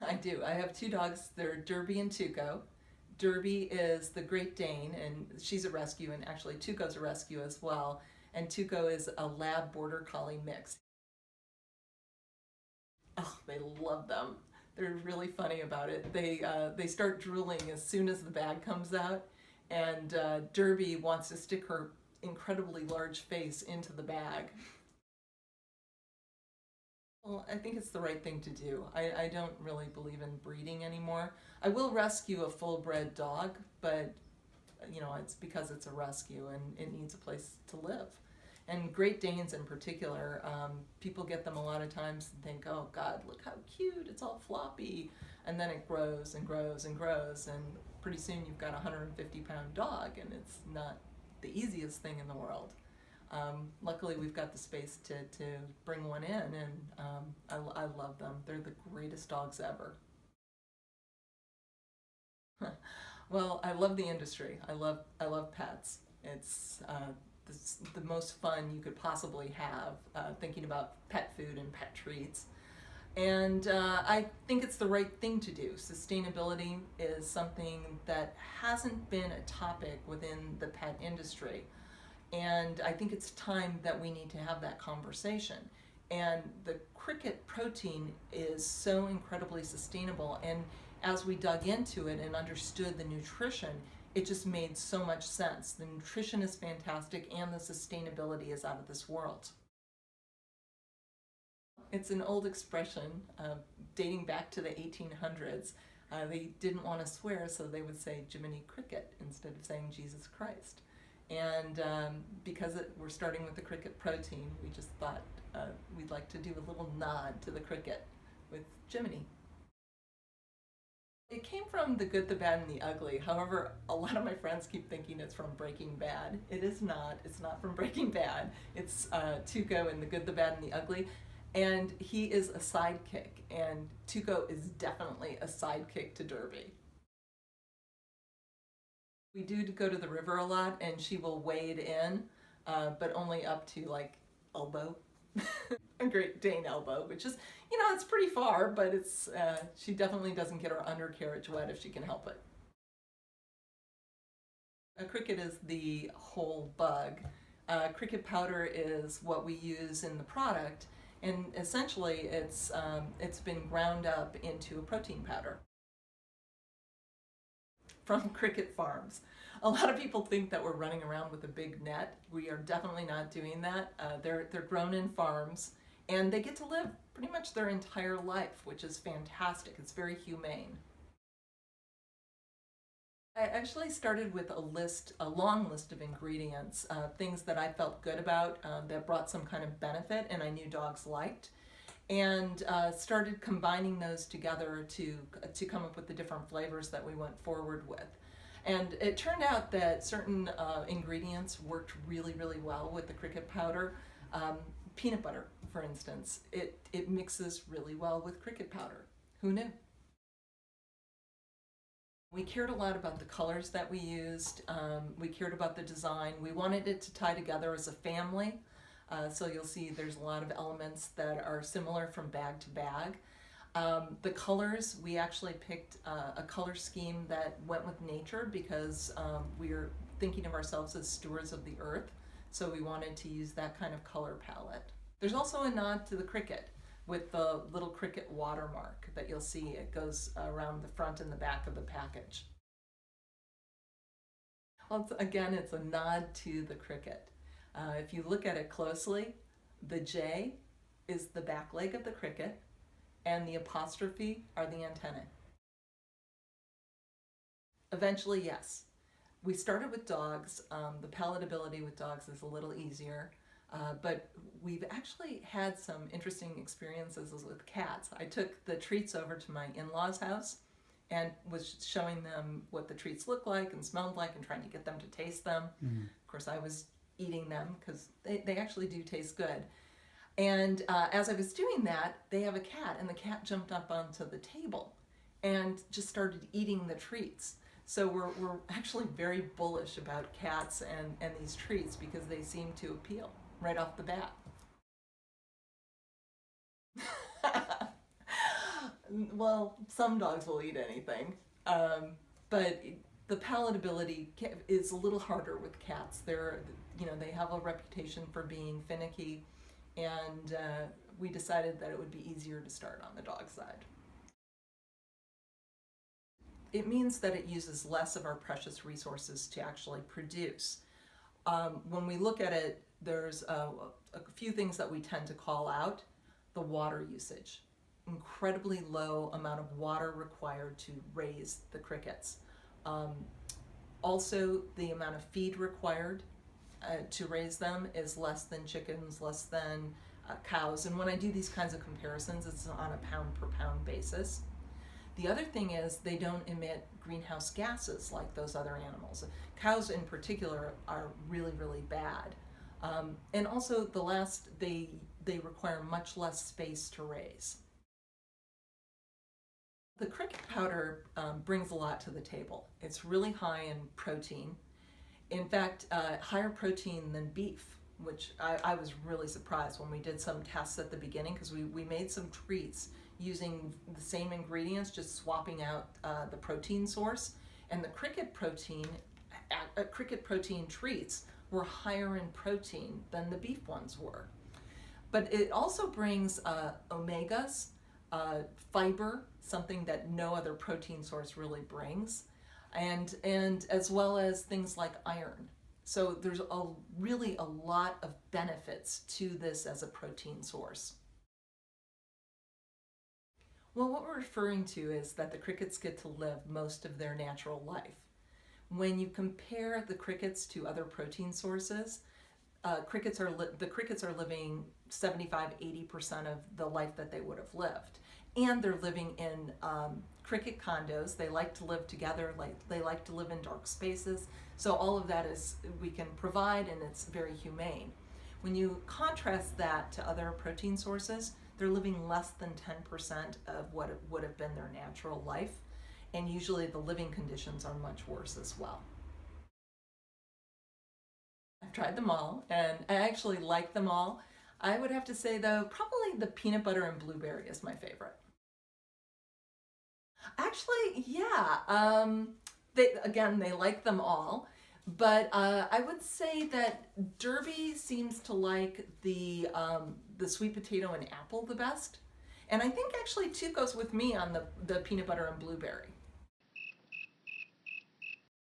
I do. I have two dogs. They're Derby and Tuco. Derby is the Great Dane, and she's a rescue, and actually Tuco's a rescue as well. And Tuco is a lab border collie mix. Oh, they love them. They're really funny about it. They start drooling as soon as the bag comes out, and Derby wants to stick her incredibly large face into the bag. Well, I think it's the right thing to do. I don't really believe in breeding anymore. I will rescue a full bred dog, but it's because it's a rescue and it needs a place to live. And Great Danes in particular, people get them a lot of times and think, oh God, look how cute, it's all floppy. And then it grows and grows and grows, and pretty soon you've got a 150-pound dog, and it's not the easiest thing in the world. Luckily, we've got the space to bring one in, and I love them. They're the greatest dogs ever. Well, I love the industry. I love pets. It's the most fun you could possibly have thinking about pet food and pet treats. And I think it's the right thing to do. Sustainability is something that hasn't been a topic within the pet industry. And I think it's time that we need to have that conversation. And the cricket protein is so incredibly sustainable. And as we dug into it and understood the nutrition, it just made so much sense. The nutrition is fantastic and the sustainability is out of this world. It's an old expression dating back to the 1800s. They didn't want to swear, so they would say Jiminy Cricket instead of saying Jesus Christ. And because we're starting with the cricket protein, we just thought we'd like to do a little nod to the cricket with Jiminy. It came from The Good, the Bad, and the Ugly. However, a lot of my friends keep thinking it's from Breaking Bad. It is not. It's not from Breaking Bad. It's Tuco in The Good, the Bad, and the Ugly. And he is a sidekick, and Tuco is definitely a sidekick to Derby. We do go to the river a lot, and she will wade in, but only up to like elbow. A Great Dane elbow, which is, it's pretty far, but she definitely doesn't get her undercarriage wet if she can help it. A cricket is the whole bug. Cricket powder is what we use in the product, and essentially it's been ground up into a protein powder from cricket farms. A lot of people think that we're running around with a big net. We are definitely not doing that. They're grown in farms, and they get to live pretty much their entire life, which is fantastic. It's very humane. I actually started with a long list of ingredients, things that I felt good about, that brought some kind of benefit and I knew dogs liked, and started combining those together to come up with the different flavors that we went forward with. And it turned out that certain ingredients worked really, really well with the cricket powder. Peanut butter, for instance, it mixes really well with cricket powder. Who knew? We cared a lot about the colors that we used. We cared about the design. We wanted it to tie together as a family. So you'll see there's a lot of elements that are similar from bag to bag. The colors, we actually picked a color scheme that went with nature because we're thinking of ourselves as stewards of the earth. So we wanted to use that kind of color palette. There's also a nod to the cricket with the little cricket watermark that you'll see. It goes around the front and the back of the package. Well, again, it's a nod to the cricket. If you look at it closely, the J is the back leg of the cricket, and the apostrophe are the antennae. Eventually, yes. We started with dogs. The palatability with dogs is a little easier. But we've actually had some interesting experiences with cats. I took the treats over to my in-laws' house and was showing them what the treats looked like and smelled like and trying to get them to taste them. Of course, I was eating them because they actually do taste good. And as I was doing that, they have a cat, and the cat jumped up onto the table and just started eating the treats. So we're actually very bullish about cats and these treats because they seem to appeal right off the bat. Well, some dogs will eat anything, but the palatability is a little harder with cats. They have a reputation for being finicky, and we decided that it would be easier to start on the dog side. It means that it uses less of our precious resources to actually produce. When we look at it, there's a few things that we tend to call out. The water usage. Incredibly low amount of water required to raise the crickets. Also, the amount of feed required to raise them is less than chickens, less than cows. And when I do these kinds of comparisons, it's on a pound per pound basis. The other thing is they don't emit greenhouse gases like those other animals. Cows in particular are really, really bad. And also they require much less space to raise. The cricket powder brings a lot to the table. It's really high in protein. In fact, higher protein than beef, which I was really surprised when we did some tests at the beginning, because we made some treats using the same ingredients, just swapping out the protein source. And the cricket protein treats were higher in protein than the beef ones were. But it also brings omegas, fiber, something that no other protein source really brings, and as well as things like iron. So there's really a lot of benefits to this as a protein source. Well, what we're referring to is that the crickets get to live most of their natural life. When you compare the crickets to other protein sources, the crickets are living 75-80% of the life that they would have lived. And they're living in cricket condos. They like to live together, they like to live in dark spaces. So all of that we can provide, and it's very humane. When you contrast that to other protein sources, they're living less than 10% of what it would have been their natural life. And usually the living conditions are much worse as well. I've tried them all, and I actually like them all. I would have to say, though, probably the peanut butter and blueberry is my favorite. Actually, yeah. They like them all, but I would say that Derby seems to like the sweet potato and apple the best, and I think actually Tuco's with me on the peanut butter and blueberry.